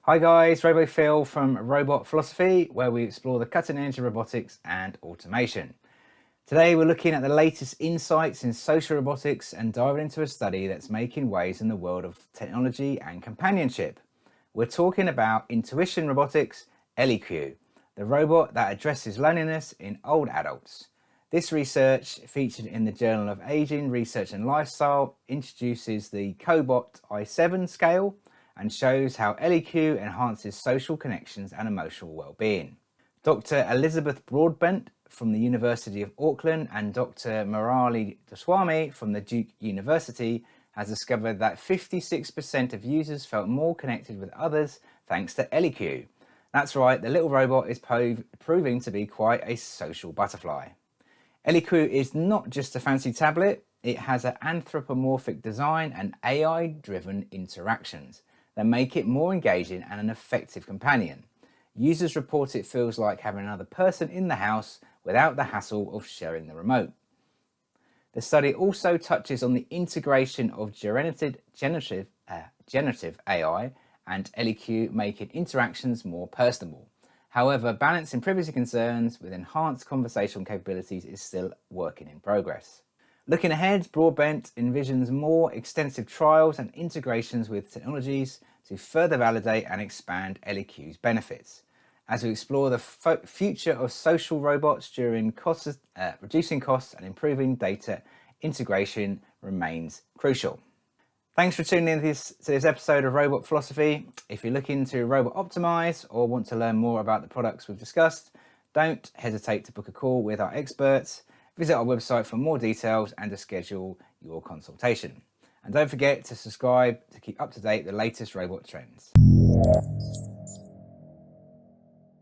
Hi guys, RoboPhil from Robot Philosophy, where we explore the cutting edge of robotics and automation. Today we're looking at the latest insights in social robotics and diving into a study that's making waves in the world of technology and companionship. We're talking about Intuition Robotics ElliQ, the robot that addresses loneliness in old adults. This research, featured in the Journal of Aging, Research and Lifestyle, introduces the Cobot i7 scale and shows how ElliQ enhances social connections and emotional well-being. Dr. Elizabeth Broadbent from the University of Auckland and Dr. Murali Doraiswamy from the Duke University has discovered that 56% of users felt more connected with others thanks to ElliQ. That's right, the little robot is proving to be quite a social butterfly. ElliQ is not just a fancy tablet, it has an anthropomorphic design and AI-driven interactions that make it more engaging and an effective companion. Users report it feels like having another person in the house without the hassle of sharing the remote. The study also touches on the integration of generative AI and ElliQ, making interactions more personable. However, balancing privacy concerns with enhanced conversational capabilities is still working in progress. Looking ahead, Broadbent envisions more extensive trials and integrations with technologies to further validate and expand ElliQ's benefits. As we explore the future of social robots during reducing costs and improving data integration remains crucial. Thanks for tuning in to this episode of Robot Philosophy. If you're looking to robot optimize or want to learn more about the products we've discussed, don't hesitate to book a call with our experts. Visit our website for more details and to schedule your consultation. And don't forget to subscribe to keep up to date with the latest robot trends.